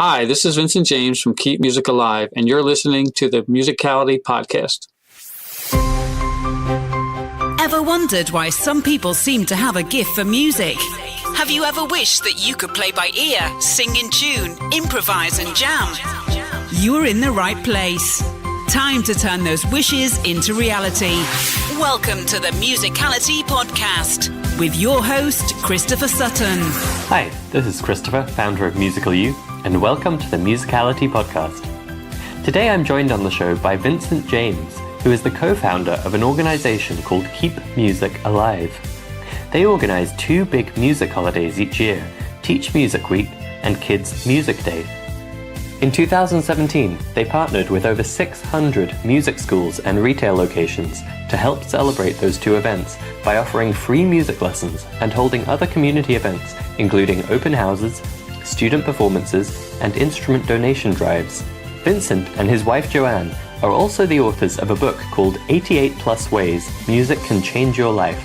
Hi, this is Vincent James from Keep Music Alive, and you're listening to the Musicality Podcast. Ever wondered why some people seem to have a gift for music? Have you ever wished that you could play by ear, sing in tune, improvise and jam? You're in the right place. Time to turn those wishes into reality. Welcome to the Musicality Podcast with your host, Christopher Sutton. Hi, this is Christopher, founder of Musical You, and welcome to the Musicality Podcast. Today I'm joined on the show by Vincent James, who is the co-founder of an organization called Keep Music Alive. They organize two big music holidays each year, Teach Music Week and Kids Music Day. In 2017, they partnered with over 600 music schools and retail locations to help celebrate those two events by offering free music lessons and holding other community events, including open houses, student performances, and instrument donation drives. Vincent and his wife Joann are also the authors of a book called 88 Plus Ways Music Can Change Your Life,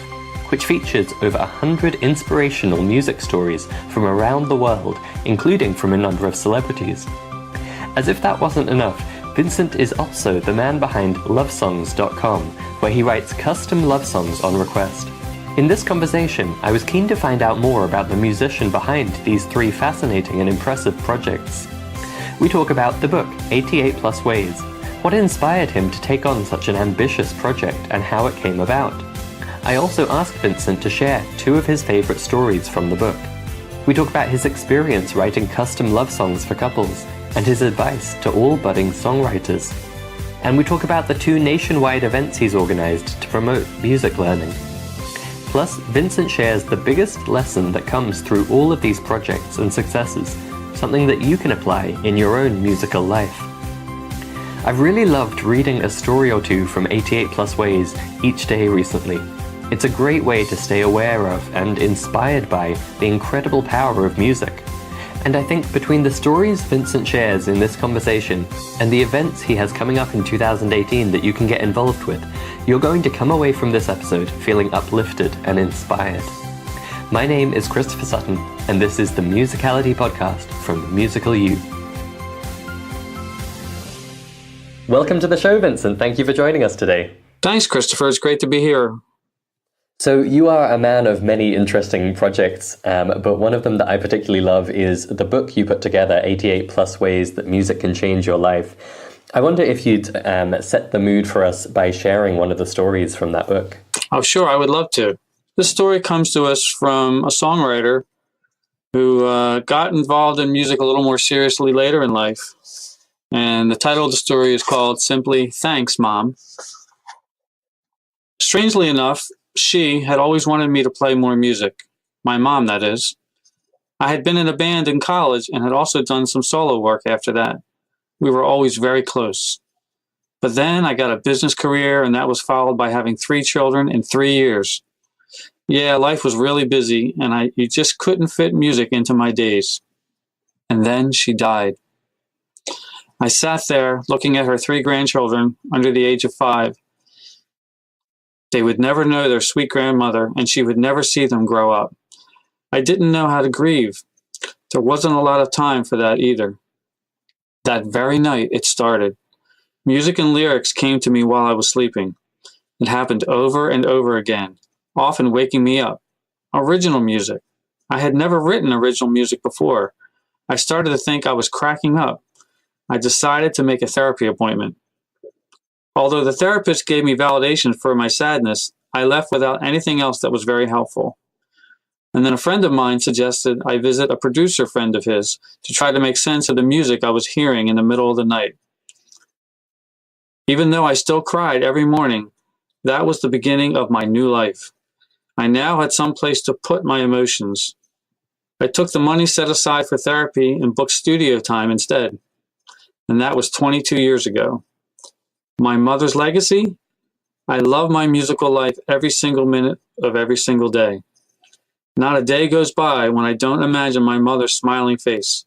which features over 100 inspirational music stories from around the world, including from a number of celebrities. As if that wasn't enough, Vincent is also the man behind lovesongs.com, where he writes custom love songs on request. In this conversation, I was keen to find out more about the musician behind these three fascinating and impressive projects. We talk about the book, 88 Plus Ways, what inspired him to take on such an ambitious project and how it came about. I also asked Vincent to share two of his favorite stories from the book. We talk about his experience writing custom love songs for couples and his advice to all budding songwriters. And we talk about the two nationwide events he's organized to promote music learning. Plus, Vincent shares the biggest lesson that comes through all of these projects and successes, something that you can apply in your own musical life. I've really loved reading a story or two from 88 Plus Ways each day recently. It's a great way to stay aware of and inspired by the incredible power of music. And I think between the stories Vincent shares in this conversation and the events he has coming up in 2018 that you can get involved with, you're going to come away from this episode feeling uplifted and inspired. My name is Christopher Sutton, and this is the Musicality Podcast from Musical You. Welcome to the show, Vincent. Thank you for joining us today. Thanks, Christopher. It's great to be here. So you are a man of many interesting projects, but one of them that I particularly love is the book you put together, 88 Plus Ways That Music Can Change Your Life. I wonder if you'd set the mood for us by sharing one of the stories from that book. Oh, sure. I would love to. This story comes to us from a songwriter who got involved in music a little more seriously later in life. And the title of the story is called simply, Thanks, Mom. Strangely enough, she had always wanted me to play more music. My mom, that is. I had been in a band in college and had also done some solo work after that. We were always very close. But then I got a business career, and that was followed by having 3 children in 3 years. Yeah, life was really busy, and you just couldn't fit music into my days. And then she died. I sat there looking at her 3 grandchildren under the age of 5. They would never know their sweet grandmother, and she would never see them grow up. I didn't know how to grieve. There wasn't a lot of time for that either. That very night, it started. Music and lyrics came to me while I was sleeping. It happened over and over again, often waking me up. Original music. I had never written original music before. I started to think I was cracking up. I decided to make a therapy appointment. Although the therapist gave me validation for my sadness, I left without anything else that was very helpful. And then a friend of mine suggested I visit a producer friend of his to try to make sense of the music I was hearing in the middle of the night. Even though I still cried every morning, that was the beginning of my new life. I now had some place to put my emotions. I took the money set aside for therapy and booked studio time instead. And that was 22 years ago. My mother's legacy? I love my musical life every single minute of every single day. Not a day goes by when I don't imagine my mother's smiling face.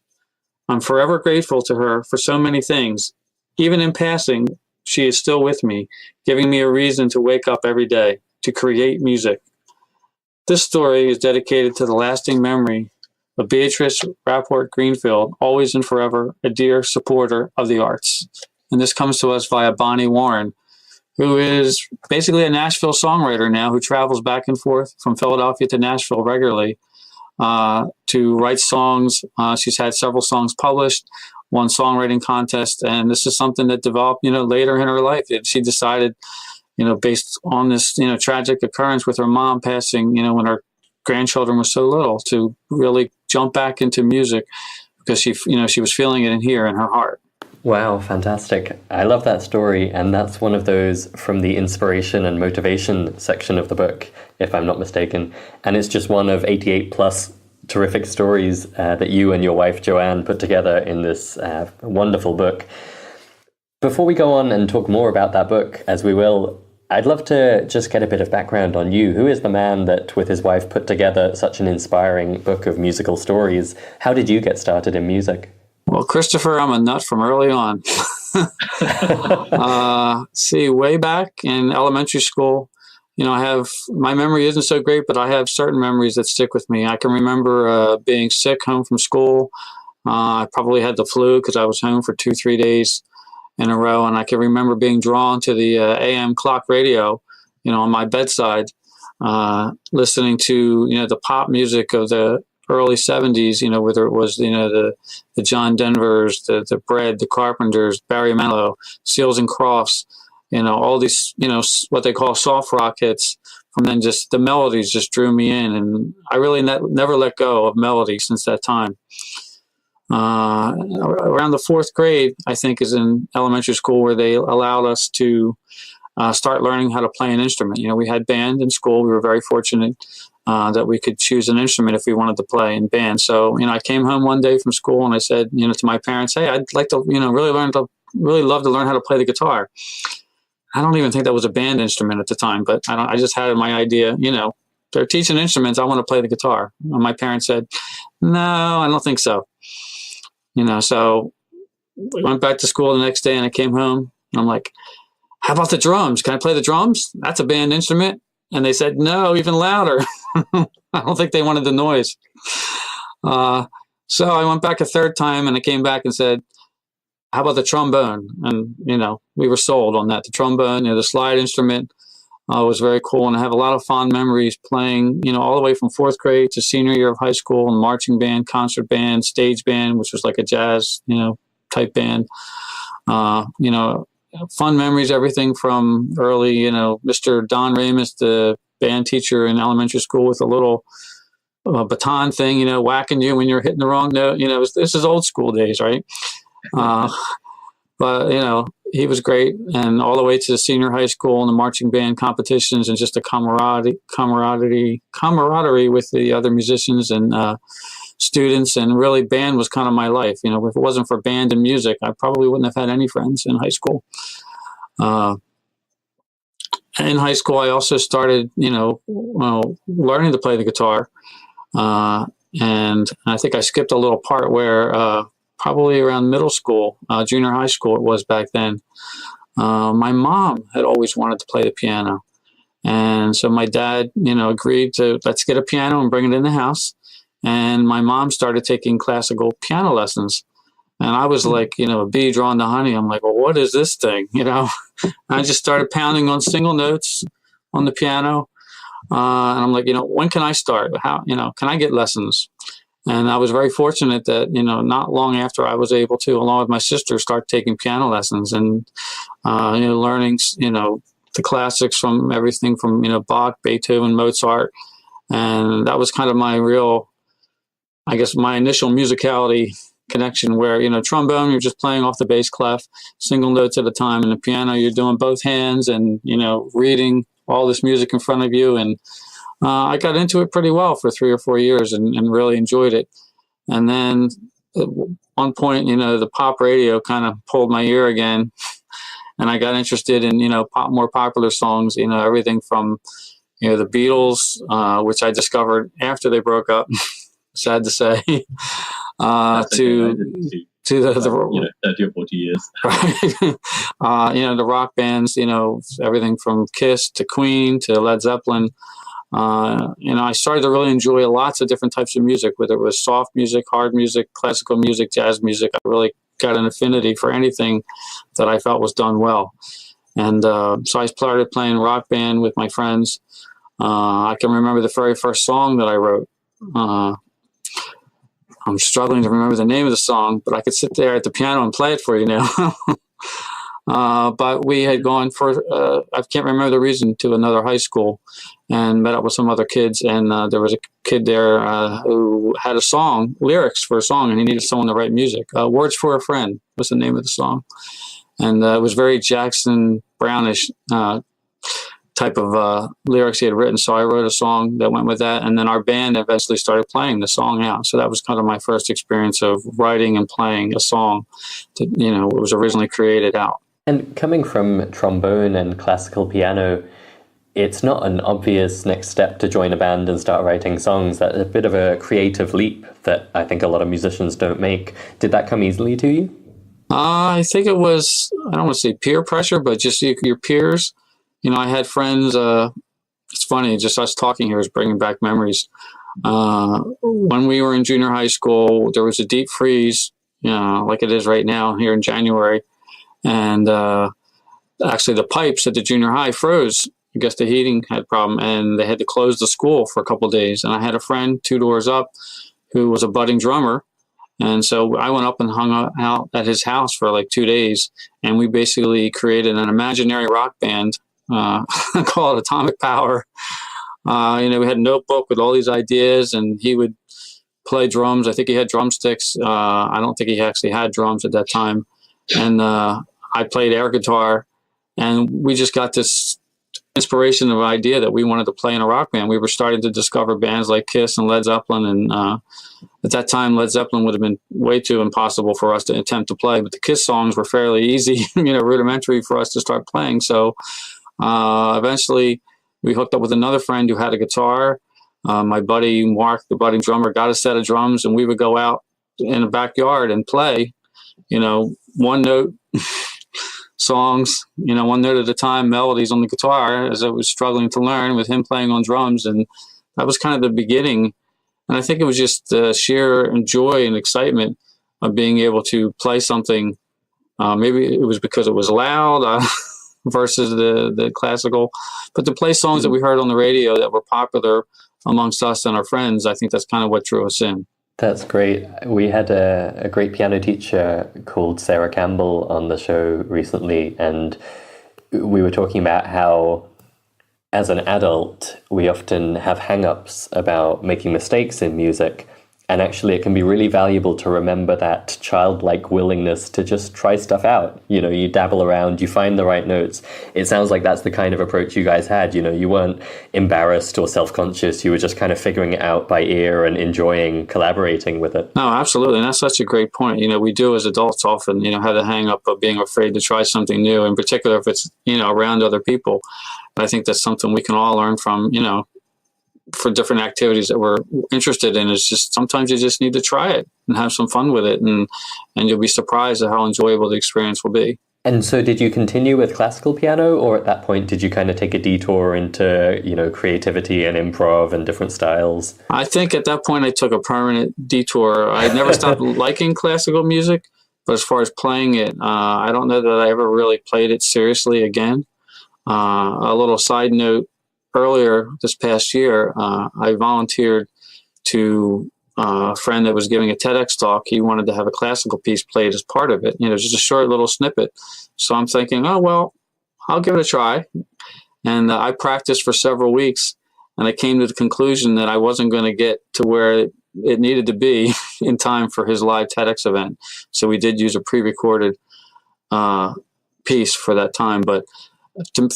I'm forever grateful to her for so many things. Even in passing, she is still with me, giving me a reason to wake up every day, to create music. This story is dedicated to the lasting memory of Beatrice Rapport Greenfield, always and forever a dear supporter of the arts. And this comes to us via Bonnie Warren, who is basically a Nashville songwriter now, who travels back and forth from Philadelphia to Nashville regularly to write songs. She's had several songs published, won songwriting contests, and this is something that developed, later in her life. She decided, based on this, tragic occurrence with her mom passing, when her grandchildren were so little, to really jump back into music because she was feeling it in here in her heart. Wow, fantastic. I love that story, and that's one of those from the inspiration and motivation section of the book, if I'm not mistaken. And it's just one of 88 plus terrific stories that you and your wife Joann put together in this wonderful book. Before we go on and talk more about that book, as we will, I'd love to just get a bit of background on you. Who is the man that, with his wife, put together such an inspiring book of musical stories? How did you get started in music? Well, Christopher, I'm a nut from early on. Way back in elementary school, my memory isn't so great, but I have certain memories that stick with me. I can remember being sick home from school. I probably had the flu because I was home for 2-3 days in a row. And I can remember being drawn to the AM clock radio, on my bedside, listening to, the pop music of the early 70s, whether it was, the John Denvers, the Bread, the Carpenters, Barry Manilow, Seals and Crofts, all these, what they call soft rock hits. From then, just the melodies just drew me in. And I really never let go of melody since that time. Around the 4th grade, I think, is in elementary school where they allowed us to start learning how to play an instrument. We had band in school. We were very fortunate that we could choose an instrument if we wanted to play in band. So, I came home one day from school and I said, to my parents, hey, I'd like to, really love to learn how to play the guitar. I don't even think that was a band instrument at the time, but I just had my idea, they're teaching instruments. I want to play the guitar. And my parents said, no, I don't think so. So we went back to school the next day and I came home and I'm like, how about the drums? Can I play the drums? That's a band instrument. And they said, no, even louder. I don't think they wanted the noise. So I went back a third time and I came back and said, how about the trombone? And, we were sold on that. The trombone, the slide instrument was very cool. And I have a lot of fond memories playing, all the way from 4th grade to senior year of high school, and marching band, concert band, stage band, which was like a jazz, type band. Fun memories, everything from early, Mr. Don Ramus, the band teacher in elementary school, with a little baton thing, whacking you when you're hitting the wrong note. This is old school days, right? But, he was great. And all the way to the senior high school and the marching band competitions, and just the camaraderie with the other musicians and students. And really, band was kind of my life. If it wasn't for band and music, I probably wouldn't have had any friends in high school. In high school, I also started, learning to play the guitar. And I think I skipped a little part where probably around middle school, junior high school it was back then. My mom had always wanted to play the piano. And so my dad, agreed to, let's get a piano and bring it in the house. And my mom started taking classical piano lessons. And I was like, a bee drawn to honey. I'm like, well, what is this thing? I just started pounding on single notes on the piano. And I'm like, when can I start? How, can I get lessons? And I was very fortunate that, not long after I was able to, along with my sister, start taking piano lessons and, learning, the classics from everything from, Bach, Beethoven, Mozart. And that was kind of my real, I guess, my initial musicality connection, where, trombone, you're just playing off the bass clef, single notes at a time. And the piano, you're doing both hands and, reading all this music in front of you. And I got into it pretty well for 3 or 4 years and really enjoyed it. And then at one point, the pop radio kind of pulled my ear again. And I got interested in, more popular songs, everything from, the Beatles, which I discovered after they broke up, sad to say, to the 30 or 40 years. Right. The rock bands, everything from Kiss to Queen to Led Zeppelin. I started to really enjoy lots of different types of music, whether it was soft music, hard music, classical music, jazz music. I really got an affinity for anything that I felt was done well. And so I started playing rock band with my friends. I can remember the very first song that I wrote. I'm struggling to remember the name of the song, but I could sit there at the piano and play it for you now. But we had gone for, I can't remember the reason, to another high school and met up with some other kids. And there was a kid there who had a song, lyrics for a song, and he needed someone to write music. Words for a Friend was the name of the song. And it was very Jackson Brownish type of lyrics he had written. So I wrote a song that went with that. And then our band eventually started playing the song out. So that was kind of my first experience of writing and playing a song that, was originally created out. And coming from trombone and classical piano, it's not an obvious next step to join a band and start writing songs. That's a bit of a creative leap that I think a lot of musicians don't make. Did that come easily to you? I think it was, I don't want to say peer pressure, but just your peers. I had friends, it's funny, just us talking here is bringing back memories. When we were in junior high school, there was a deep freeze, like it is right now here in January. And actually the pipes at the junior high froze. I guess the heating had a problem, and they had to close the school for a couple of days. And I had a friend 2 doors up who was a budding drummer. And so I went up and hung out at his house for like 2 days, and we basically created an imaginary rock band called Atomic Power. We had a notebook with all these ideas, and he would play drums. I think he had drumsticks. I don't think he actually had drums at that time. And I played air guitar, and we just got this inspiration of idea that we wanted to play in a rock band. We were starting to discover bands like Kiss and Led Zeppelin, and at that time Led Zeppelin would have been way too impossible for us to attempt to play, but the Kiss songs were fairly easy, rudimentary for us to start playing. So eventually we hooked up with another friend who had a guitar. My buddy Mark, the budding drummer, got a set of drums, and we would go out in the backyard and play, one note songs, one note at a time, melodies on the guitar, as I was struggling to learn, with him playing on drums. And that was kind of the beginning. And I think it was just sheer joy and excitement of being able to play something. Maybe it was because it was loud versus the classical, but to play songs that we heard on the radio that were popular amongst us and our friends, I think that's kind of what drew us in. That's great. We had a great piano teacher called Sarah Campbell on the show recently, and we were talking about how, as an adult, we often have hang-ups about making mistakes in music. And actually, it can be really valuable to remember that childlike willingness to just try stuff out. You dabble around, you find the right notes. It sounds like that's the kind of approach you guys had. You weren't embarrassed or self-conscious. You were just kind of figuring it out by ear and enjoying collaborating with it. No, absolutely. And that's such a great point. We do as adults often, have the hang up of being afraid to try something new, in particular if it's, around other people. But I think that's something we can all learn from, for different activities that we're interested in. Is just sometimes you just need to try it and have some fun with it, and you'll be surprised at how enjoyable the experience will be. And so did you continue with classical piano, or at that point did you kind of take a detour into creativity and improv and different styles? I think at that point I took a permanent detour. I never stopped liking classical music, but as far as playing it, I don't know that I ever really played it seriously again. A little side note: earlier this past year, I volunteered to a friend that was giving a TEDx talk. He wanted to have a classical piece played as part of it. Just a short little snippet. So I'm thinking, oh, well, I'll give it a try. And I practiced for several weeks, and I came to the conclusion that I wasn't going to get to where it needed to be in time for his live TEDx event. So we did use a pre-recorded piece for that time. But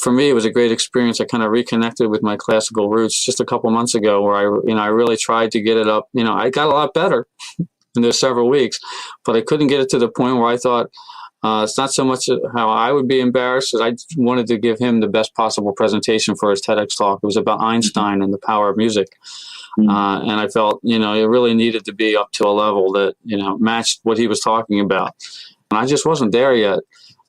for me, it was a great experience. I kind of reconnected with my classical roots just a couple months ago, where I really tried to get it up. I got a lot better in those several weeks, but I couldn't get it to the point where I thought it's not so much how I would be embarrassed as I wanted to give him the best possible presentation for his TEDx talk. It was about Einstein and the power of music. And I felt, it really needed to be up to a level that, matched what he was talking about. And I just wasn't there yet.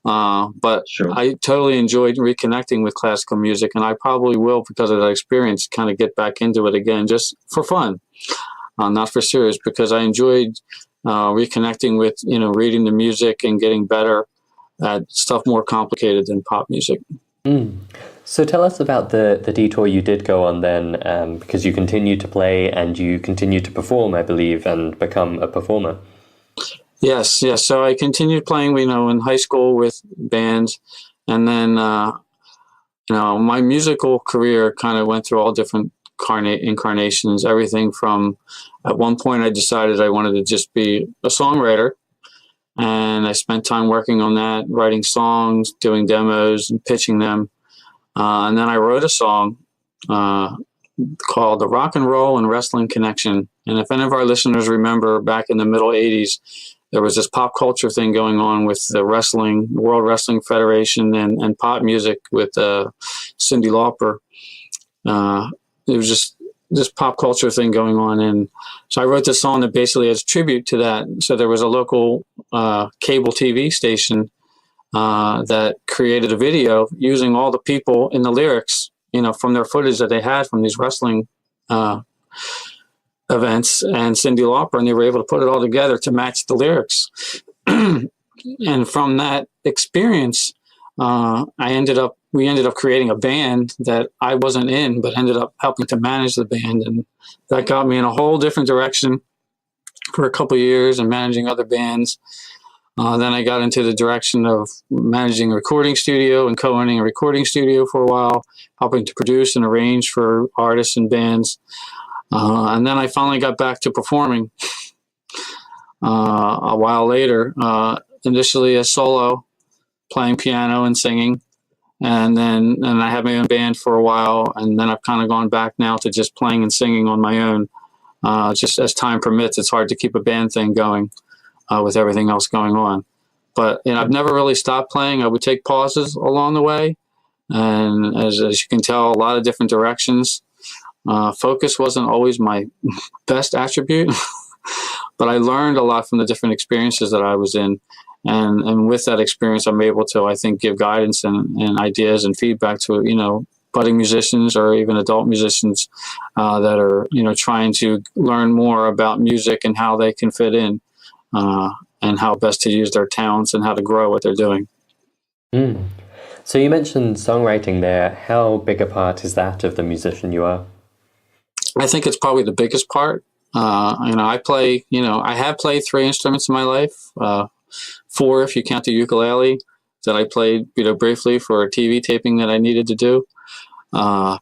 But Sure. I totally enjoyed reconnecting with classical music, and I probably will, because of that experience, kind of get back into it again just for fun, not for serious, because I enjoyed reconnecting with, reading the music and getting better at stuff more complicated than pop music. So tell us about the detour you did go on then, because you continued to play and you continued to perform, I believe, and become a performer. Yes. So I continued playing, in high school with bands, and then, my musical career kind of went through all different incarnations, everything from, at one point I decided I wanted to just be a songwriter, and I spent time working on that, writing songs, doing demos and pitching them. And then I wrote a song called The Rock and Roll and Wrestling Connection. And if any of our listeners remember, back in the middle 80s, there was this pop culture thing going on with the World Wrestling Federation and pop music with Cyndi Lauper. It was just this pop culture thing going on. And so I wrote this song that basically as tribute to that. So there was a local cable TV station that created a video using all the people in the lyrics, from their footage that they had from these wrestling events and Cyndi Lauper, and they were able to put it all together to match the lyrics. And from that experience, we ended up creating a band that I wasn't in, but ended up helping to manage the band. And that got me in a whole different direction for a couple of years and managing other bands. Then I got into the direction of managing a recording studio and co-owning a recording studio for a while, helping to produce and arrange for artists and bands. And then I finally got back to performing a while later, initially as solo, playing piano and singing. And I had my own band for a while, and then I've kind of gone back now to just playing and singing on my own. Just as time permits, it's hard to keep a band thing going with everything else going on. But I've never really stopped playing. I would take pauses along the way, and as you can tell, a lot of different directions. Focus wasn't always my best attribute, but I learned a lot from the different experiences that I was in. And with that experience, I'm able to, I think, give guidance and ideas and feedback to, budding musicians or even adult musicians that are, trying to learn more about music and how they can fit in and how best to use their talents and how to grow what they're doing. So you mentioned songwriting there. How big a part is that of the musician you are? I think it's probably the biggest part. I play, I have played 3 instruments in my life. 4 if you count the ukulele that I played, briefly for a TV taping that I needed to do. But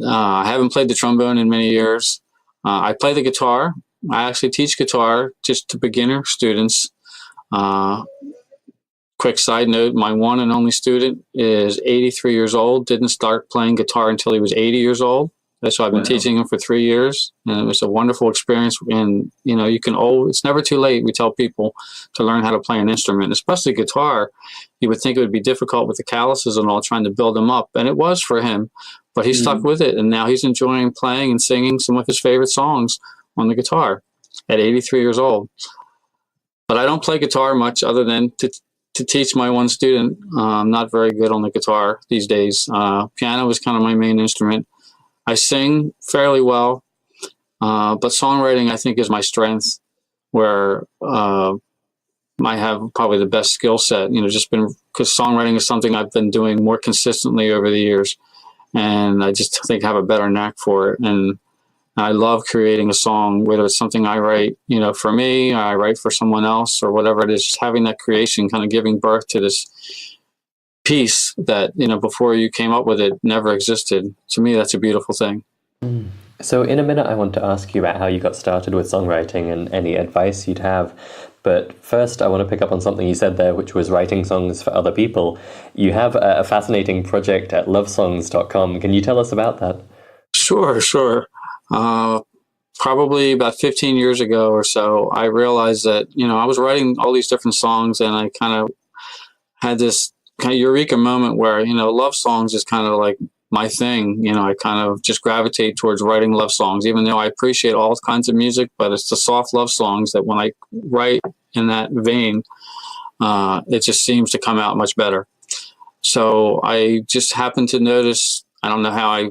I haven't played the trombone in many years. I play the guitar. I actually teach guitar just to beginner students. Quick side note, my one and only student is 83 years old, didn't start playing guitar until he was 80 years old. So I've been teaching him for 3 years, and it was a wonderful experience. And, it's never too late, we tell people, to learn how to play an instrument, especially guitar. You would think it would be difficult with the calluses and all, trying to build them up. And it was for him, but he stuck with it. And now he's enjoying playing and singing some of his favorite songs on the guitar at 83 years old. But I don't play guitar much other than to teach my one student. I'm not very good on the guitar these days. Piano is kind of my main instrument. I sing fairly well, but songwriting, I think, is my strength, where I have probably the best skill set, because songwriting is something I've been doing more consistently over the years, and I just think I have a better knack for it. And I love creating a song, whether it's something I write, for me, I write for someone else, or whatever it is, just having that creation, kind of giving birth to this piece that, before you came up with it, never existed. To me, that's a beautiful thing. So in a minute, I want to ask you about how you got started with songwriting and any advice you'd have. But first, I want to pick up on something you said there, which was writing songs for other people. You have a fascinating project at lovesongs.com. Can you tell us about that? Sure. Probably about 15 years ago or so, I realized that, I was writing all these different songs, and I kind of had this kind of eureka moment where, love songs is kind of like my thing. I kind of just gravitate towards writing love songs, even though I appreciate all kinds of music, but it's the soft love songs that when I write in that vein, it just seems to come out much better. So I just happened to notice, I don't know how I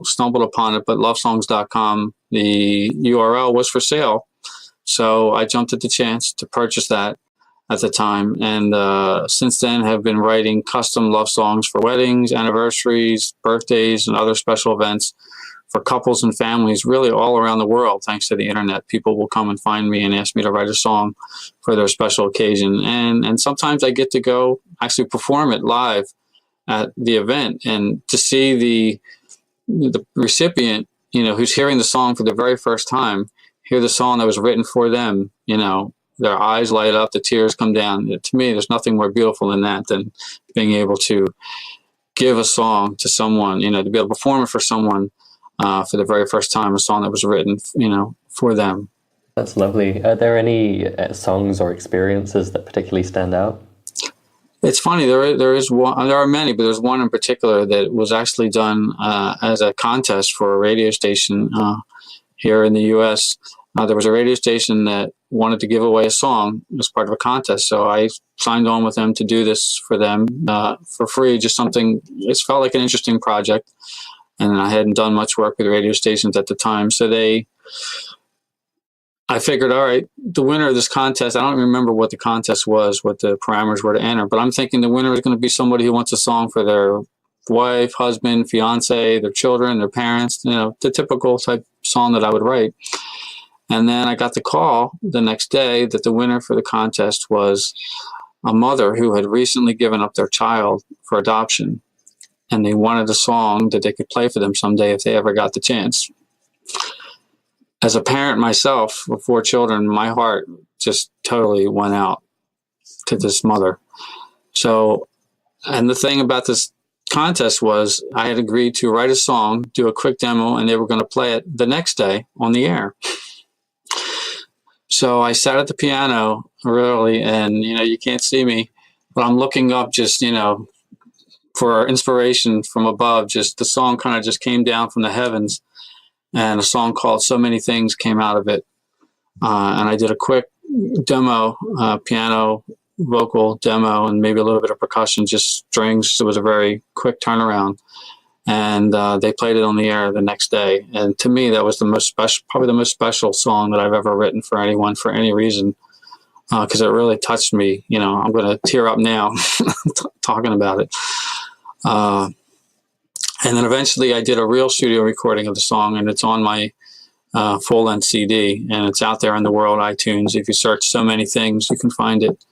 stumbled upon it, but lovesongs.com, the URL was for sale. So I jumped at the chance to purchase that at the time. And since then have been writing custom love songs for weddings, anniversaries, birthdays, and other special events for couples and families really all around the world. Thanks to the internet, people will come and find me and ask me to write a song for their special occasion. And sometimes I get to go actually perform it live at the event, and to see the recipient, who's hearing the song for the very first time, hear the song that was written for them, their eyes light up, the tears come down. To me, there's nothing more beautiful than that, than being able to give a song to someone, to be able to perform it for someone for the very first time, a song that was written, for them. That's lovely. Are there any songs or experiences that particularly stand out? It's funny. There is one. There are many, but there's one in particular that was actually done as a contest for a radio station here in the U.S. There was a radio station that wanted to give away a song as part of a contest, so I signed on with them to do this for them for free. Just something. It felt like an interesting project, and I hadn't done much work with radio stations at the time, so I figured, all right, the winner of this contest, I don't remember what the contest was, what the parameters were to enter, but I'm thinking the winner is going to be somebody who wants a song for their wife, husband, fiance, their children, their parents, the typical type song that I would write. And then I got the call the next day that the winner for the contest was a mother who had recently given up their child for adoption, and they wanted a song that they could play for them someday if they ever got the chance. As a parent myself with 4 children, my heart just totally went out to this mother. So, and the thing about this contest was I had agreed to write a song, do a quick demo, and they were going to play it the next day on the air. So I sat at the piano early, and, you can't see me, but I'm looking up just, for inspiration from above. Just the song kind of just came down from the heavens. And a song called So Many Things came out of it. And I did a quick demo, piano, vocal demo, and maybe a little bit of percussion, just strings. So it was a very quick turnaround. And they played it on the air the next day. And to me, that was the most special, probably the most special song that I've ever written for anyone for any reason, because it really touched me. I'm going to tear up now talking about it. And then eventually I did a real studio recording of the song, and it's on my full-length CD, and it's out there in the world, iTunes. If you search So Many Things, you can find it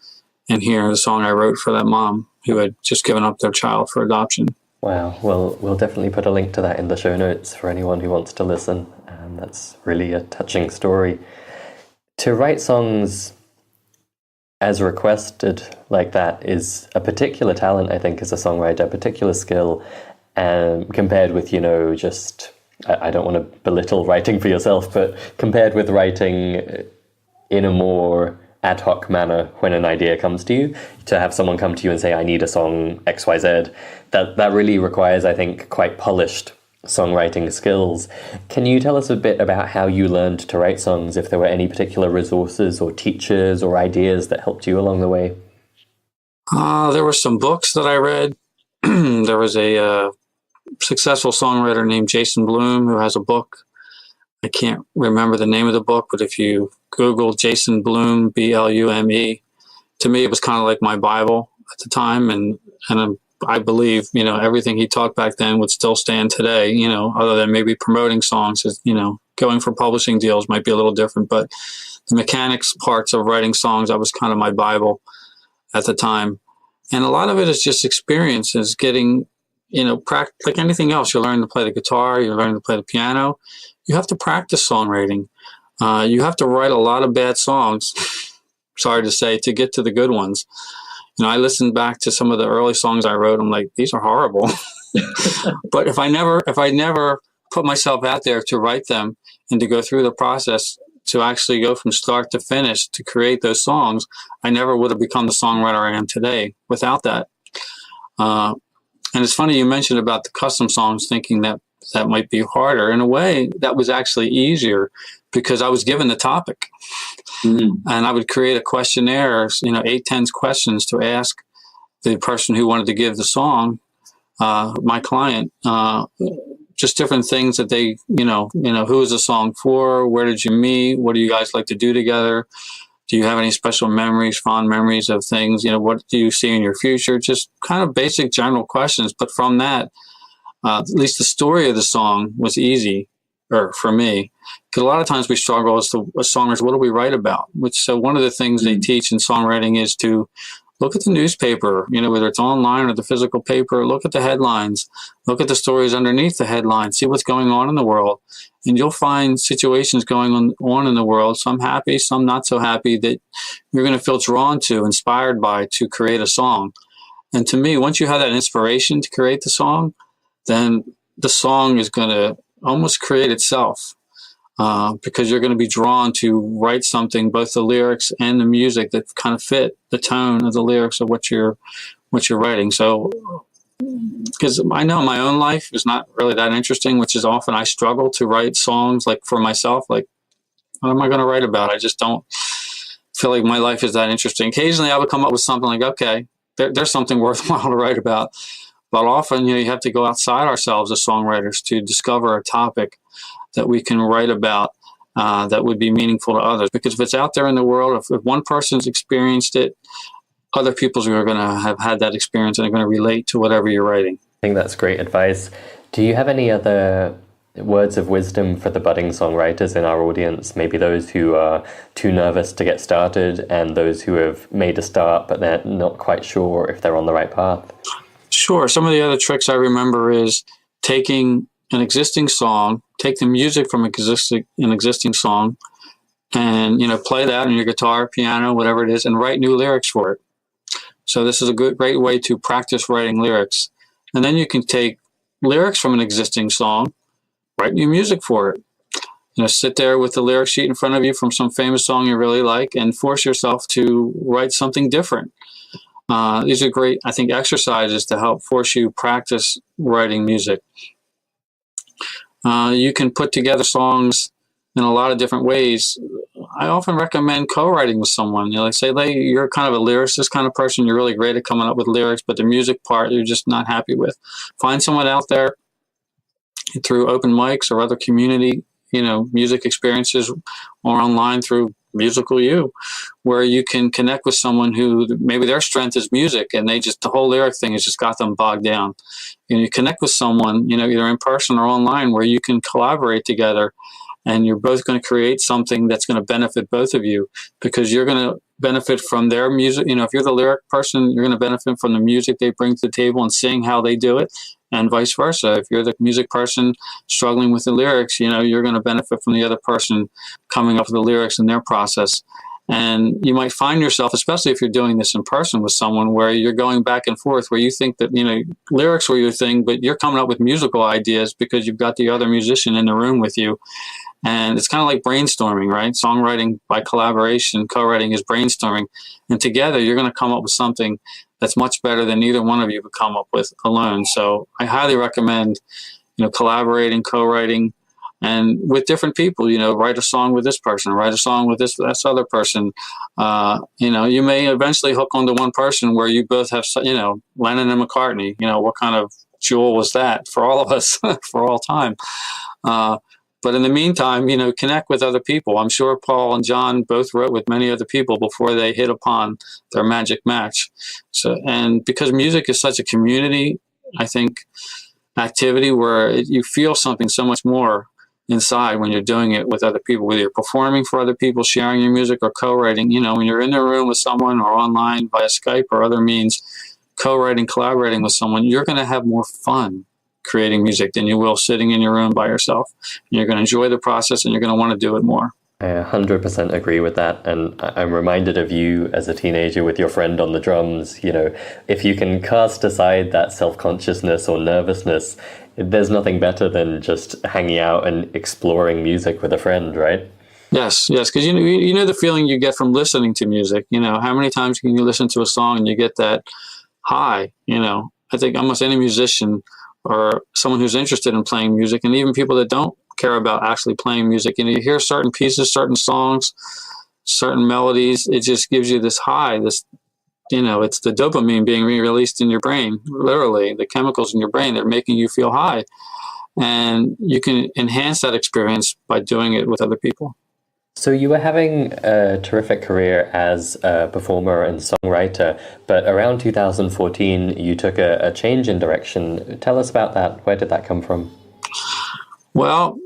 and hear the song I wrote for that mom who had just given up their child for adoption. Wow. Well, we'll definitely put a link to that in the show notes for anyone who wants to listen. And that's really a touching story. To write songs as requested like that is a particular talent, I think, as a songwriter, a particular skill. Compared with, just, I don't want to belittle writing for yourself, but compared with writing in a more ad hoc manner when an idea comes to you, to have someone come to you and say, I need a song XYZ, that really requires, I think, quite polished songwriting skills. Can you tell us a bit about how you learned to write songs, if there were any particular resources or teachers or ideas that helped you along the way? There were some books that I read. There was a successful songwriter named Jason Bloom who has a book. I can't remember the name of the book, but if you Google Jason Bloom, Blume, to me it was kind of like my Bible at the time, and I believe everything he talked back then would still stand today. Other than maybe promoting songs, going for publishing deals might be a little different, but the mechanics parts of writing songs, that was kind of my Bible at the time. And a lot of it is just experiences, getting, like anything else. You learn to play the guitar, you learn to play the piano. You have to practice songwriting. You have to write a lot of bad songs, sorry to say, to get to the good ones. I listened back to some of the early songs I wrote. I'm like, these are horrible. But if I never put myself out there to write them and to go through the process, to actually go from start to finish to create those songs, I never would have become the songwriter I am today without that. And it's funny you mentioned about the custom songs, thinking that might be harder. In a way, that was actually easier because I was given the topic. And I would create a questionnaire, 8, 10 questions to ask the person who wanted to give the song, my client, just different things that they, who is the song for? Where did you meet? What do you guys like to do together? Do you have any special memories, fond memories of things? What do you see in your future? Just kind of basic general questions. But from that, at least the story of the song was easy, or for me, because a lot of times we struggle as songwriters, what do we write about? So one of the things they teach in songwriting is to look at the newspaper, whether it's online or the physical paper, look at the headlines, look at the stories underneath the headlines, see what's going on in the world. And you'll find situations going on in the world, some happy, some not so happy, that you're going to feel drawn to, inspired by, to create a song. And to me, once you have that inspiration to create the song, then the song is going to almost create itself. Because you're going to be drawn to write something, both the lyrics and the music, that kind of fit the tone of the lyrics of what you're writing. So, because I know my own life is not really that interesting, which is often I struggle to write songs like for myself. Like, what am I going to write about? I just don't feel like my life is that interesting. Occasionally, I would come up with something like, okay, there's something worthwhile to write about. But often, you have to go outside ourselves as songwriters to discover a topic that we can write about that would be meaningful to others. Because if it's out there in the world, if one person's experienced it, other people are going to have had that experience and are going to relate to whatever you're writing. I think that's great advice. Do you have any other words of wisdom for the budding songwriters in our audience? Maybe those who are too nervous to get started, and those who have made a start but they're not quite sure if they're on the right path? Sure. Some of the other tricks I remember is taking an existing song, take the music from an existing song, and play that on your guitar, piano, whatever it is, and write new lyrics for it. So this is a great way to practice writing lyrics. And then you can take lyrics from an existing song, write new music for it. Sit there with the lyric sheet in front of you from some famous song you really like, and force yourself to write something different. These are great, I think, exercises to help force you practice writing music. You can put together songs in a lot of different ways. I often recommend co-writing with someone. Say you're kind of a lyricist kind of person. You're really great at coming up with lyrics, but the music part you're just not happy with. Find someone out there through open mics or other community, music experiences, or online through Musical You, where you can connect with someone who maybe their strength is music, and the whole lyric thing has just got them bogged down. You connect with someone, either in person or online, where you can collaborate together, and you're both going to create something that's going to benefit both of you, because you're going to benefit from their music. If you're the lyric person, you're going to benefit from the music they bring to the table and seeing how they do it, and vice versa. If you're the music person struggling with the lyrics, you're going to benefit from the other person coming up with the lyrics in their process. And you might find yourself, especially if you're doing this in person with someone, where you're going back and forth, where you think that, lyrics were your thing, but you're coming up with musical ideas because you've got the other musician in the room with you. And it's kind of like brainstorming, right? Songwriting by collaboration, co-writing is brainstorming. And together, you're going to come up with something that's much better than either one of you could come up with alone. So I highly recommend, collaborating, co-writing, and with different people. Write a song with this person, write a song with this other person. You may eventually hook onto one person where you both have, Lennon and McCartney. What kind of jewel was that for all of us for all time? But in the meantime, connect with other people. I'm sure Paul and John both wrote with many other people before they hit upon their magic match. So, and because music is such a community, I think, activity where you feel something so much more inside when you're doing it with other people, whether you're performing for other people, sharing your music, or co-writing. When you're in the room with someone or online via Skype or other means, co-writing, collaborating with someone, you're going to have more fun creating music than you will sitting in your room by yourself. And you're going to enjoy the process, and you're going to want to do it more. I 100% agree with that. And I'm reminded of you as a teenager with your friend on the drums. If you can cast aside that self-consciousness or nervousness, there's nothing better than just hanging out and exploring music with a friend, right? Yes, because you know the feeling you get from listening to music. How many times can you listen to a song and you get that high? I think almost any musician or someone who's interested in playing music, and even people that don't care about actually playing music, you hear certain pieces, certain songs, certain melodies, it just gives you this high, it's the dopamine being released in your brain, literally the chemicals in your brain that are making you feel high. And you can enhance that experience by doing it with other people. So you were having a terrific career as a performer and songwriter, but around 2014, you took a change in direction. Tell us about that. Where did that come from? Well,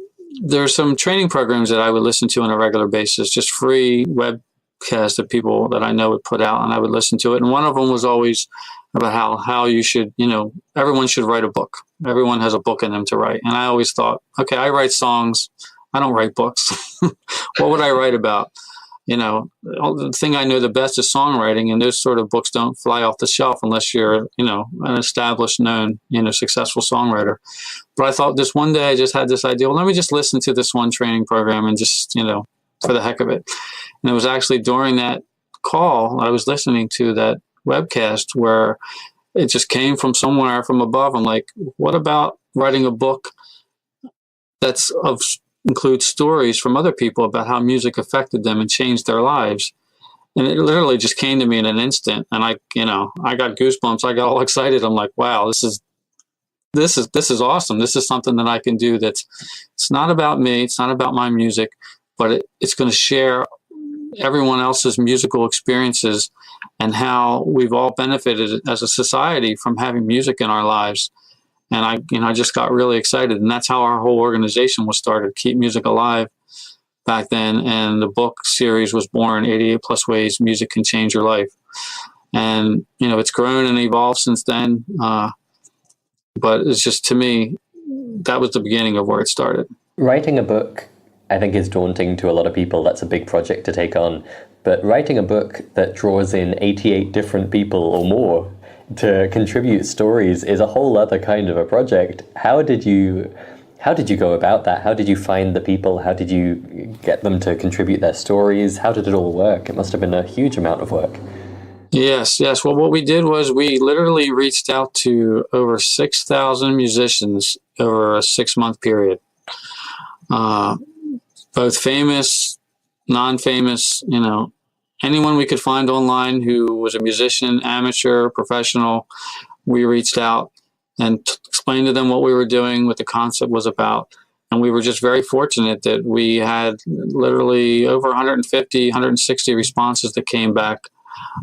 there's some training programs that I would listen to on a regular basis, just free webcasts that people that I know would put out, and I would listen to it. And one of them was always about how you should, everyone should write a book. Everyone has a book in them to write. And I always thought, okay, I write songs. I don't write books. What would I write about? The thing I know the best is songwriting, and those sort of books don't fly off the shelf unless you're, an established, known, successful songwriter. But I thought this one day I just had this idea, well, let me just listen to this one training program and just, for the heck of it. And it was actually during that call I was listening to that webcast where it just came from somewhere from above. I'm like, what about writing a book that's includes stories from other people about how music affected them and changed their lives? And it literally just came to me in an instant. And I got goosebumps. I got all excited. I'm like, wow, this is awesome. This is something that I can do. It's not about me. It's not about my music, but it's going to share everyone else's musical experiences and how we've all benefited as a society from having music in our lives. And I just got really excited, and that's how our whole organization was started, Keep Music Alive, back then. And the book series was born, 88 Plus Ways Music Can Change Your Life. And, it's grown and evolved since then. But it's just, to me, that was the beginning of where it started. Writing a book, I think, is daunting to a lot of people. That's a big project to take on. But writing a book that draws in 88 different people or more to contribute stories is a whole other kind of a project. How did you go about that? How did you find the people? How did you get them to contribute their stories? How did it all work? It must have been a huge amount of work. Yes. Well, what we did was we literally reached out to over 6,000 musicians over a 6-month period. Both famous, non-famous, anyone we could find online who was a musician, amateur, professional. We reached out and explained to them what we were doing, what the concept was about. And we were just very fortunate that we had literally over 150, 160 responses that came back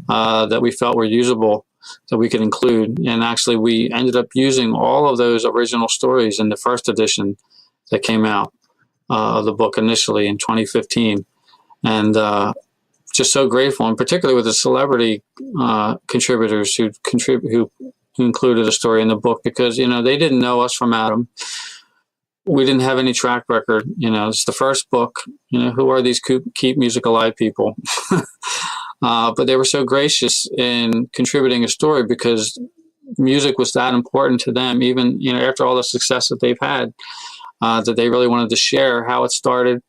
that we felt were usable, that we could include. And actually, we ended up using all of those original stories in the first edition that came out of the book initially in 2015. And just so grateful, and particularly with the celebrity contributors who included a story in the book, because they didn't know us from Adam. We didn't have any track record. It's the first book. Who are these Keep Music Alive people? But they were so gracious in contributing a story because music was that important to them, even after all the success that they've had, that they really wanted to share how it started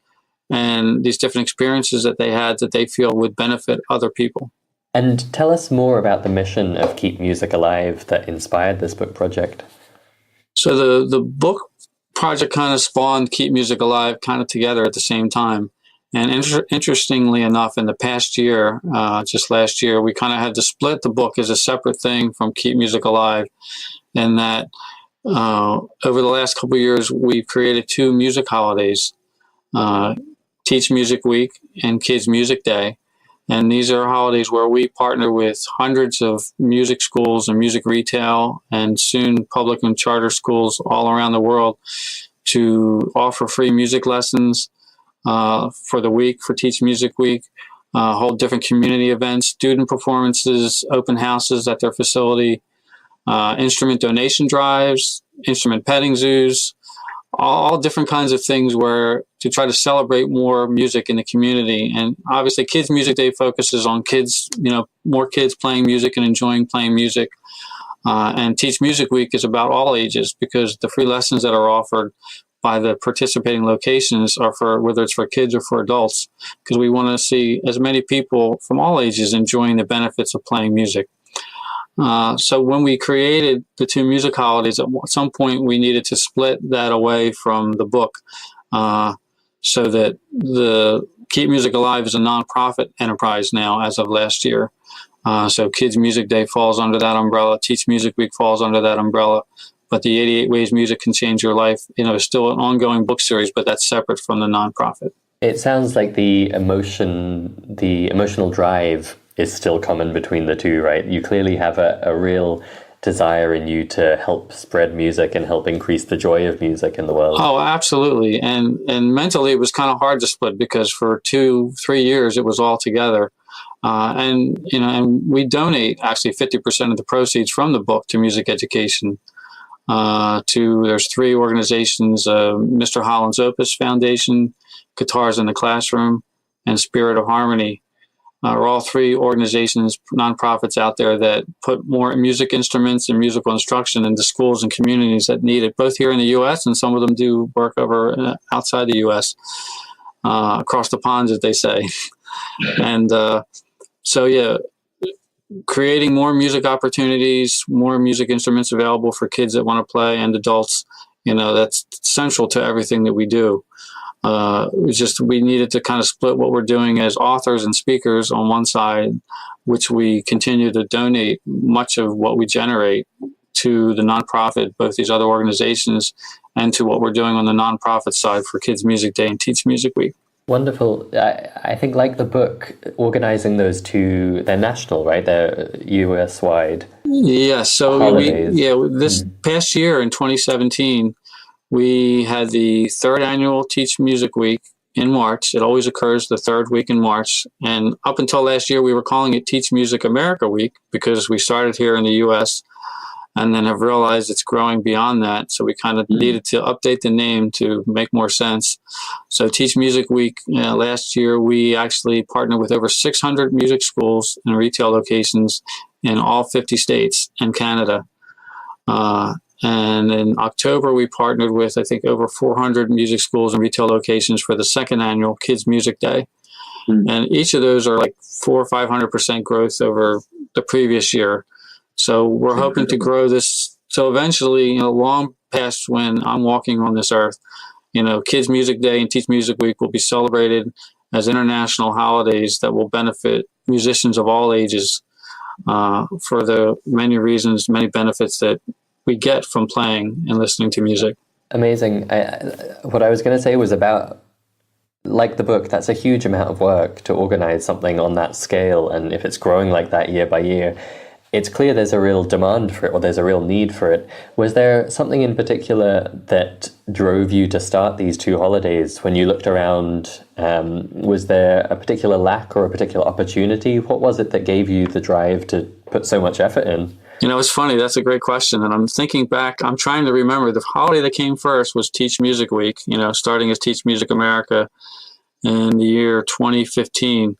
and these different experiences that they had that they feel would benefit other people. And tell us more about the mission of Keep Music Alive that inspired this book project. So the book project kind of spawned Keep Music Alive kind of together at the same time. And interestingly enough, in the past year, just last year, we kind of had to split the book as a separate thing from Keep Music Alive. And that over the last couple of years, we've created 2 music holidays, Teach Music Week and Kids Music Day. And these are holidays where we partner with hundreds of music schools and music retail and soon public and charter schools all around the world to offer free music lessons for the week, for Teach Music Week, hold different community events, student performances, open houses at their facility, instrument donation drives, instrument petting zoos, all different kinds of things where to try to celebrate more music in the community. And obviously Kids Music Day focuses on kids, more kids playing music and enjoying playing music. And Teach Music Week is about all ages because the free lessons that are offered by the participating locations are for whether it's for kids or for adults, because we want to see as many people from all ages enjoying the benefits of playing music. So when we created the 2 music holidays, at some point we needed to split that away from the book so that the Keep Music Alive is a nonprofit enterprise now as of last year. So Kids Music Day falls under that umbrella. Teach Music Week falls under that umbrella. But the 88 Ways Music Can Change Your Life, is still an ongoing book series, but that's separate from the nonprofit. It sounds like the emotional drive is still common between the two, right? You clearly have a real desire in you to help spread music and help increase the joy of music in the world. Oh, absolutely. And mentally it was kind of hard to split because for 2-3 years it was all together. And we donate actually 50% of the proceeds from the book to music education. There's 3 organizations, Mr. Holland's Opus Foundation, Guitars in the Classroom, and Spirit of Harmony. Are all 3 organizations, nonprofits out there that put more music instruments and musical instruction into schools and communities that need it, both here in the U.S. and some of them do work over outside the U.S., across the ponds, as they say. And creating more music opportunities, more music instruments available for kids that want to play and adults, that's central to everything that we do. We needed to kind of split what we're doing as authors and speakers on one side, which we continue to donate much of what we generate to the nonprofit, both these other organizations, and to what we're doing on the nonprofit side for Kids Music Day and Teach Music Week. Wonderful. I think, like the book, organizing those two, they're national, right? They're US-wide. Yeah, so this past year in 2017, we had the 3rd annual Teach Music Week in March. It always occurs the 3rd week in March. And up until last year, we were calling it Teach Music America Week because we started here in the U.S. and then have realized it's growing beyond that. So we kind of needed to update the name to make more sense. So Teach Music Week, last year, we actually partnered with over 600 music schools and retail locations in all 50 states and Canada. And in October, we partnered with, I think, over 400 music schools and retail locations for the 2nd annual Kids Music Day. And each of those are like 400 or 500% growth over the previous year. So we're hoping to grow this. So eventually, long past when I'm walking on this earth, Kids Music Day and Teach Music Week will be celebrated as international holidays that will benefit musicians of all ages for the many reasons, many benefits that we get from playing and listening to music. Amazing. What I was going to say was about, like the book, that's a huge amount of work to organize something on that scale. And if it's growing like that year by year, it's clear there's a real demand for it, or there's a real need for it. Was there something in particular that drove you to start these 2 holidays? When you looked around, was there a particular lack or a particular opportunity? What was it that gave you the drive to put so much effort in? It's funny. That's a great question. And I'm thinking back, I'm trying to remember the holiday that came first was Teach Music Week, starting as Teach Music America in the year 2015.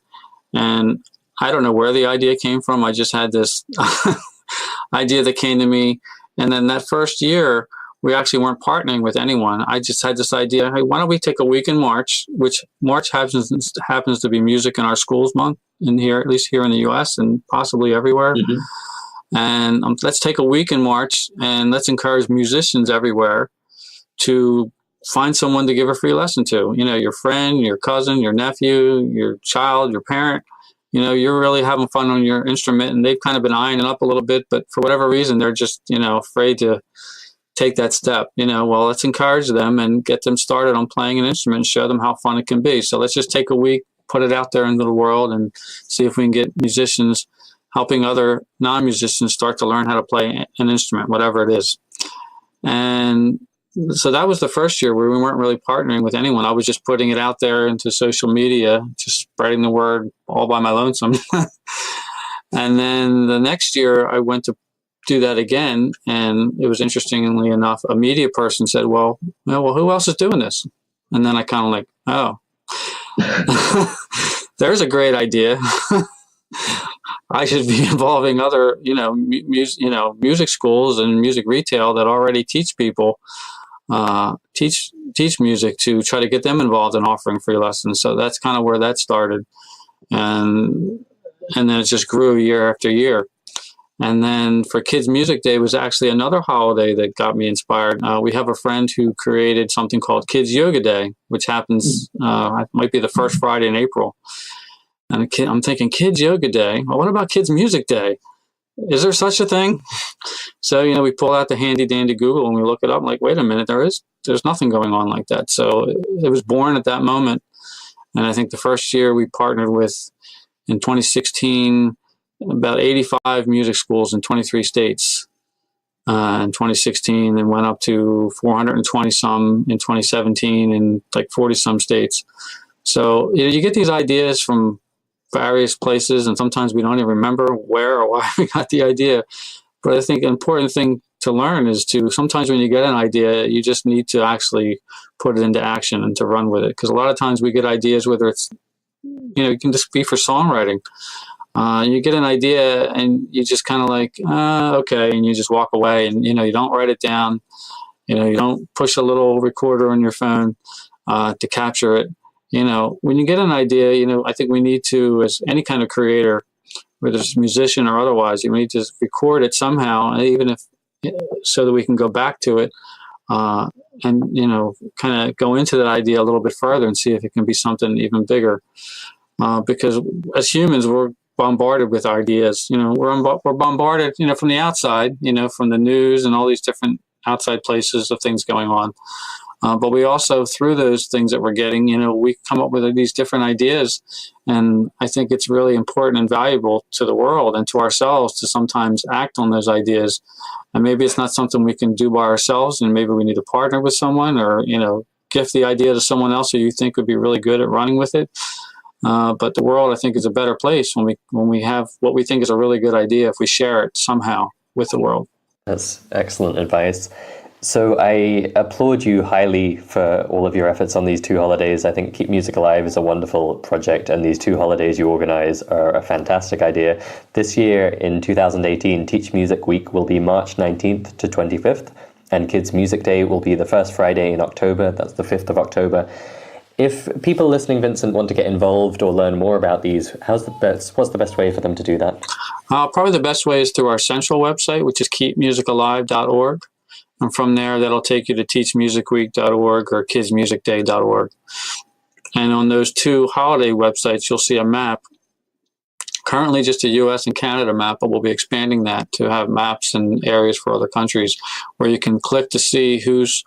And I don't know where the idea came from. I just had this idea that came to me. And then that first year, we actually weren't partnering with anyone. I just had this idea, hey, why don't we take a week in March, which March happens to be Music in Our Schools month in here, at least here in the U.S. and possibly everywhere. Mm-hmm. And let's take a week in March and let's encourage musicians everywhere to find someone to give a free lesson to. Your friend, your cousin, your nephew, your child, your parent. You're really having fun on your instrument and they've kind of been eyeing it up a little bit, but for whatever reason, they're just, afraid to take that step. Well, let's encourage them and get them started on playing an instrument and show them how fun it can be. So let's just take a week, put it out there into the world and see if we can get musicians helping other non-musicians start to learn how to play an instrument, whatever it is. And so that was the first year where we weren't really partnering with anyone. I was just putting it out there into social media, just spreading the word all by my lonesome. And then the next year I went to do that again. And it was, interestingly enough, a media person said, well, who else is doing this? And then I kind of there's a great idea. I should be involving other, music schools and music retail that already teach people, teach music, to try to get them involved in offering free lessons. So that's kind of where that started. And then it just grew year after year. And then for Kids Music Day was actually another holiday that got me inspired. We have a friend who created something called Kids Yoga Day, which happens, might be the first Friday in April. And I'm thinking, Kids Yoga Day? Well, what about Kids Music Day? Is there such a thing? So, we pull out the handy dandy Google and we look it up. I'm like, wait a minute, there's nothing going on like that. So it was born at that moment. And I think the first year we partnered with, in 2016, about 85 music schools in 23 states in 2016, and went up to 420 some in 2017 in like 40 some states. So you get these ideas from various places, and sometimes we don't even remember where or why we got the idea. But I think an important thing to learn is sometimes when you get an idea, you just need to actually put it into action and to run with it. Because a lot of times we get ideas, whether it's, it can just be for songwriting. You get an idea and you just kind of like, okay, and you just walk away, and, you don't write it down. You don't push a little recorder on your phone to capture it. When you get an idea, I think we need to, as any kind of creator, whether it's a musician or otherwise, you need to record it somehow, even if, so that we can go back to it and, kind of go into that idea a little bit further and see if it can be something even bigger. Because as humans, we're bombarded with ideas. We're bombarded, from the outside, from the news and all these different outside places of things going on. But we also, through those things that we're getting, we come up with these different ideas. And I think it's really important and valuable to the world and to ourselves to sometimes act on those ideas. And maybe it's not something we can do by ourselves, and maybe we need to partner with someone, or, gift the idea to someone else who you think would be really good at running with it. But the world, I think, is a better place when we have what we think is a really good idea, if we share it somehow with the world. That's excellent advice. So I applaud you highly for all of your efforts on these two holidays. I think Keep Music Alive is a wonderful project, and these two holidays you organize are a fantastic idea. This year, in 2018, Teach Music Week will be March 19th to 25th, and Kids Music Day will be the first Friday in October. That's the 5th of October. If people listening, Vincent, want to get involved or learn more about these, what's the best way for them to do that? Probably the best way is through our central website, which is keepmusicalive.org. And from there, that'll take you to teachmusicweek.org or kidsmusicday.org. And on those two holiday websites, you'll see a map. Currently just a U.S. and Canada map, but we'll be expanding that to have maps and areas for other countries where you can click to see who's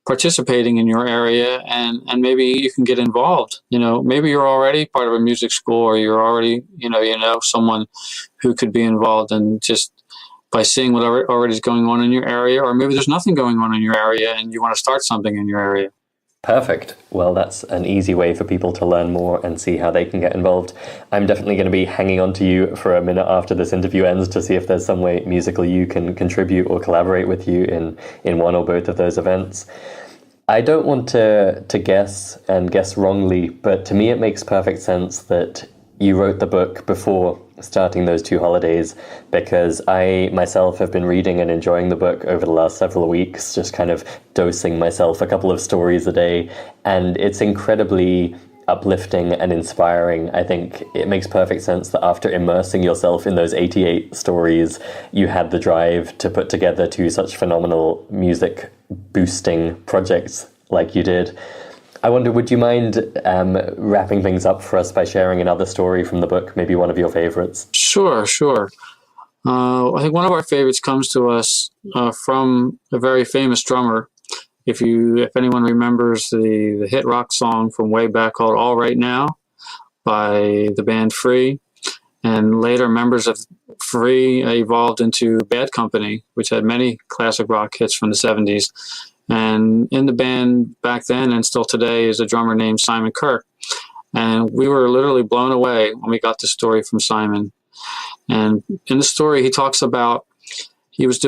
participating in your area, and maybe you can get involved. Maybe you're already part of a music school, or you're already, someone who could be involved, and just by seeing whatever already is going on in your area, or maybe there's nothing going on in your area and you want to start something in your area. Perfect. Well, that's an easy way for people to learn more and see how they can get involved. I'm definitely going to be hanging on to you for a minute after this interview ends to see if there's some way Musical You can contribute or collaborate with you in one or both of those events. I don't want to guess and guess wrongly, but to me it makes perfect sense that you wrote the book before starting those two holidays, because I myself have been reading and enjoying the book over the last several weeks, just kind of dosing myself a couple of stories a day, and it's incredibly uplifting and inspiring. I think it makes perfect sense that after immersing yourself in those 88 stories, you had the drive to put together two such phenomenal music boosting projects like you did. I wonder, would you mind wrapping things up for us by sharing another story from the book, maybe one of your favorites? Sure. I think one of our favorites comes to us from a very famous drummer. If anyone remembers the hit rock song from way back called All Right Now by the band Free, and later members of Free evolved into Bad Company, which had many classic rock hits from the 70s. And in the band back then and still today is a drummer named Simon Kerr. And we were literally blown away when we got the story from Simon. And in the story, he talks about he was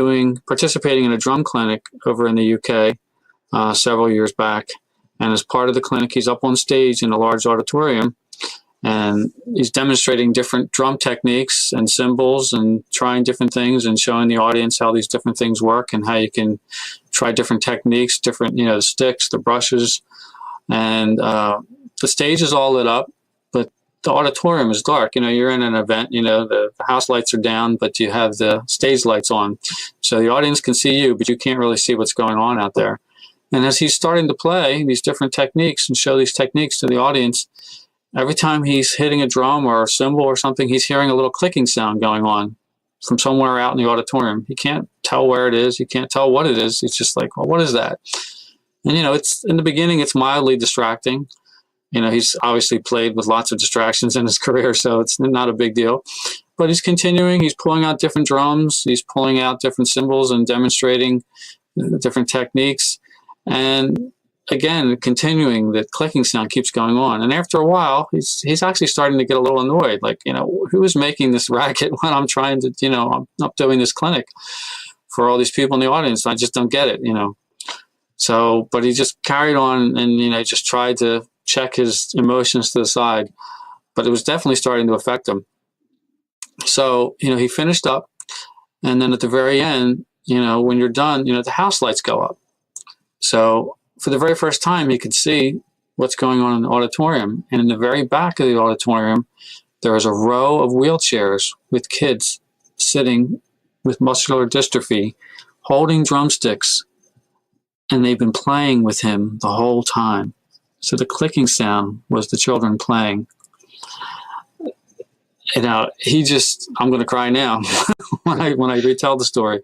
participating in a drum clinic over in the UK several years back. And as part of the clinic, he's up on stage in a large auditorium, and he's demonstrating different drum techniques and cymbals and trying different things and showing the audience how these different things work and how you can try different techniques, the sticks, the brushes. And the stage is all lit up, but the auditorium is dark. You're in an event, the house lights are down, but you have the stage lights on. So the audience can see you, but you can't really see what's going on out there. And as he's starting to play these different techniques and show these techniques to the audience, every time he's hitting a drum or a cymbal or something, he's hearing a little clicking sound going on from somewhere out in the auditorium. He can't tell where it is. He can't tell what it is. It's just like, well, what is that? And, it's in the beginning, it's mildly distracting. He's obviously played with lots of distractions in his career, so it's not a big deal. But he's continuing. He's pulling out different drums. He's pulling out different cymbals and demonstrating different techniques. And again, continuing, the clicking sound keeps going on. And after a while, he's actually starting to get a little annoyed. Like, who is making this racket when I'm trying to, I'm doing this clinic for all these people in the audience. I just don't get it, So, but he just carried on and, just tried to check his emotions to the side. But it was definitely starting to affect him. So, he finished up. And then at the very end, when you're done, the house lights go up. So for the very first time, he could see what's going on in the auditorium. And in the very back of the auditorium, there was a row of wheelchairs with kids sitting with muscular dystrophy, holding drumsticks, and they've been playing with him the whole time. So the clicking sound was the children playing. I'm going to cry now when I retell the story.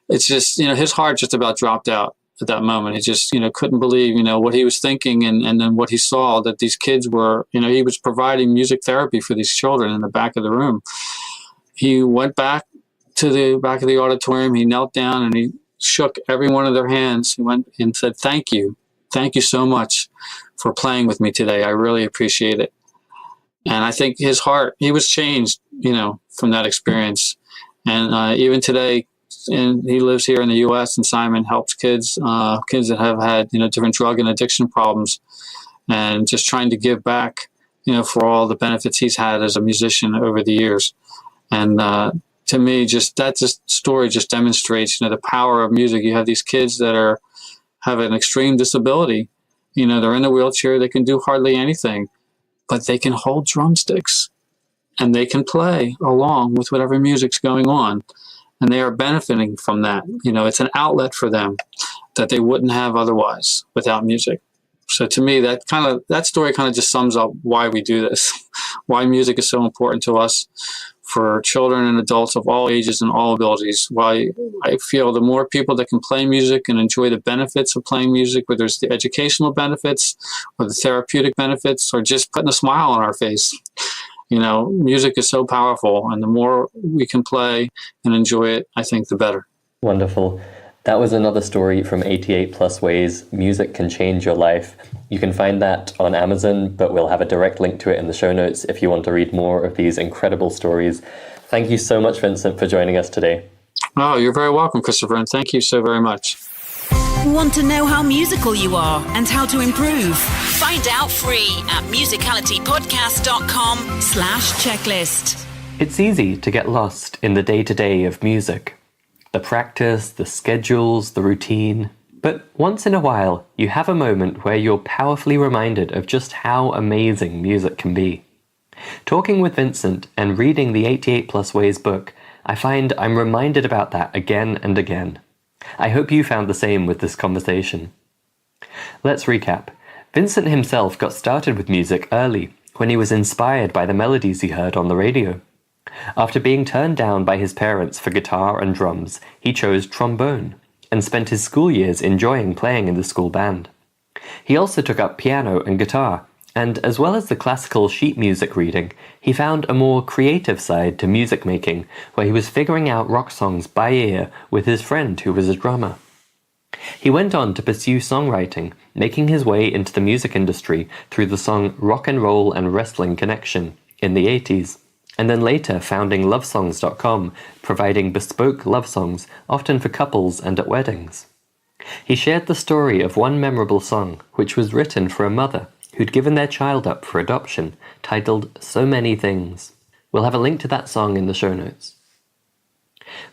It's just, his heart just about dropped out at that moment. He just, couldn't believe, what he was thinking and then what he saw, that these kids were, he was providing music therapy for these children in the back of the room. He went back to the back of the auditorium. He knelt down and he shook every one of their hands. He went and said, "Thank you. Thank you so much for playing with me today. I really appreciate it." And I think his heart, he was changed, from that experience. And even today, and he lives here in the U.S. and Simon helps kids that have had, different drug and addiction problems, and just trying to give back, for all the benefits he's had as a musician over the years. And to me, that story just demonstrates, the power of music. You have these kids that have an extreme disability. They're in a wheelchair. They can do hardly anything, but they can hold drumsticks and they can play along with whatever music's going on. And they are benefiting from that. It's an outlet for them that they wouldn't have otherwise without music. So to me, that story kind of just sums up why we do this, why music is so important to us, for children and adults of all ages and all abilities. Why I feel the more people that can play music and enjoy the benefits of playing music, whether it's the educational benefits or the therapeutic benefits or just putting a smile on our face. Music is so powerful, and the more we can play and enjoy it, I think the better. Wonderful. That was another story from 88 Plus Ways Music Can Change Your Life. You can find that on Amazon, but we'll have a direct link to it in the show notes if you want to read more of these incredible stories. Thank you so much, Vincent, for joining us today. Oh, you're very welcome, Christopher, and thank you so very much. Want to know how musical you are and how to improve? Find out free at musicalitypodcast.com/checklist. It's easy to get lost in the day-to-day of music. The practice, the schedules, the routine. But once in a while, you have a moment where you're powerfully reminded of just how amazing music can be. Talking with Vincent and reading the 88 Plus Ways book, I find I'm reminded about that again and again. I hope you found the same with this conversation. Let's recap. Vincent himself got started with music early, when he was inspired by the melodies he heard on the radio. After being turned down by his parents for guitar and drums, he chose trombone, and spent his school years enjoying playing in the school band. He also took up piano and guitar, and as well as the classical sheet music reading, he found a more creative side to music making, where he was figuring out rock songs by ear with his friend who was a drummer. He went on to pursue songwriting, making his way into the music industry through the song Rock and Roll and Wrestling Connection in the 80s, and then later founding lovesongs.com, providing bespoke love songs, often for couples and at weddings. He shared the story of one memorable song, which was written for a mother who'd given their child up for adoption, titled So Many Things. We'll have a link to that song in the show notes.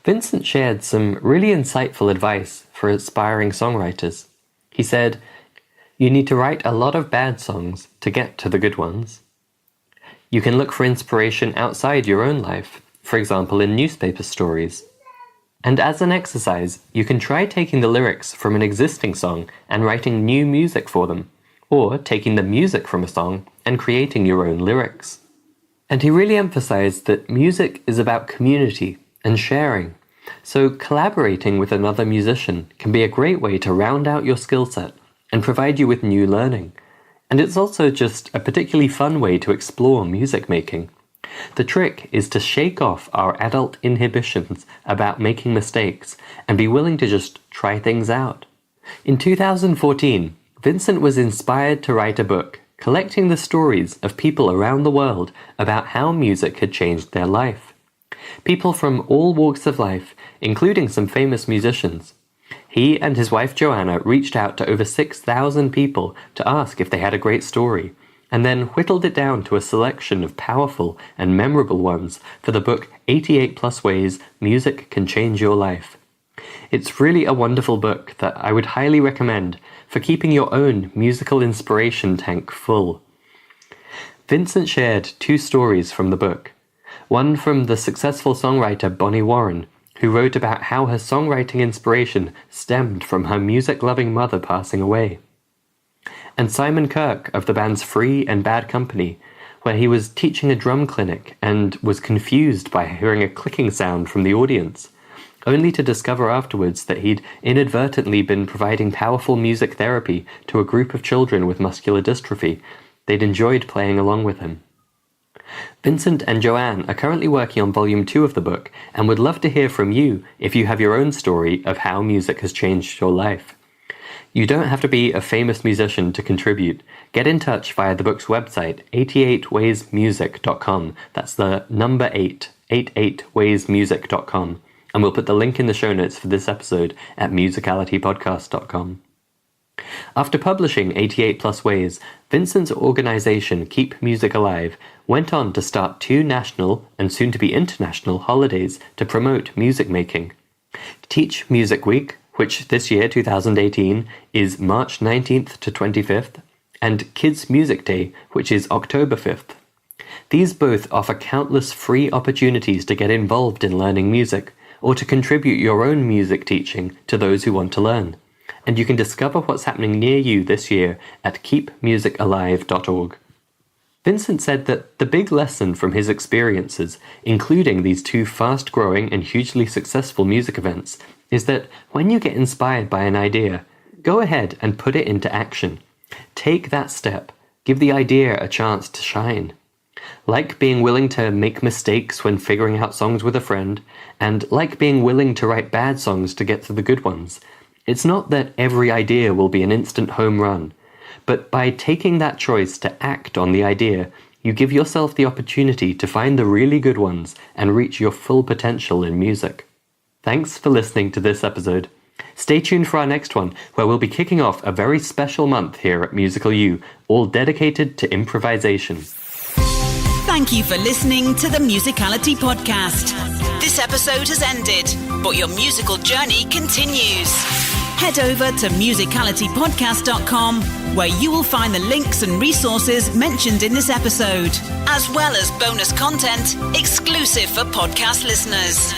Vincent shared some really insightful advice for aspiring songwriters. He said, "You need to write a lot of bad songs to get to the good ones. You can look for inspiration outside your own life, for example in newspaper stories. And as an exercise, you can try taking the lyrics from an existing song and writing new music for them, or taking the music from a song and creating your own lyrics. And he really emphasized that music is about community and sharing. So collaborating with another musician can be a great way to round out your skill set and provide you with new learning. And it's also just a particularly fun way to explore music making. The trick is to shake off our adult inhibitions about making mistakes and be willing to just try things out. In 2014, Vincent was inspired to write a book collecting the stories of people around the world about how music had changed their life. People from all walks of life, including some famous musicians. He and his wife Joanna reached out to over 6,000 people to ask if they had a great story, and then whittled it down to a selection of powerful and memorable ones for the book 88 Plus Ways Music Can Change Your Life. It's really a wonderful book that I would highly recommend for keeping your own musical inspiration tank full. Vincent shared 2 stories from the book. One from the successful songwriter Bonnie Warren, who wrote about how her songwriting inspiration stemmed from her music-loving mother passing away. And Simon Kirk of the bands Free and Bad Company, where he was teaching a drum clinic and was confused by hearing a clicking sound from the audience, only to discover afterwards that he'd inadvertently been providing powerful music therapy to a group of children with muscular dystrophy. They'd enjoyed playing along with him. Vincent and Joann are currently working on Volume 2 of the book and would love to hear from you if you have your own story of how music has changed your life. You don't have to be a famous musician to contribute. Get in touch via the book's website, 88waysmusic.com. That's the number 8, 88waysmusic.com. And we'll put the link in the show notes for this episode at musicalitypodcast.com. After publishing 88 Plus Ways, Vincent's organization Keep Music Alive went on to start 2 national and soon-to-be international holidays to promote music making. Teach Music Week, which this year, 2018, is March 19th to 25th, and Kids Music Day, which is October 5th. These both offer countless free opportunities to get involved in learning music, or to contribute your own music teaching to those who want to learn. And you can discover what's happening near you this year at keepmusicalive.org. Vincent said that the big lesson from his experiences, including these 2 fast-growing and hugely successful music events, is that when you get inspired by an idea, go ahead and put it into action. Take that step. Give the idea a chance to shine. Like being willing to make mistakes when figuring out songs with a friend, and like being willing to write bad songs to get to the good ones, it's not that every idea will be an instant home run, but by taking that choice to act on the idea, you give yourself the opportunity to find the really good ones and reach your full potential in music. Thanks for listening to this episode. Stay tuned for our next one, where we'll be kicking off a very special month here at Musical U, all dedicated to improvisation. Thank you for listening to the Musicality Podcast. This episode has ended, but your musical journey continues. Head over to musicalitypodcast.com, where you will find the links and resources mentioned in this episode, as well as bonus content exclusive for podcast listeners.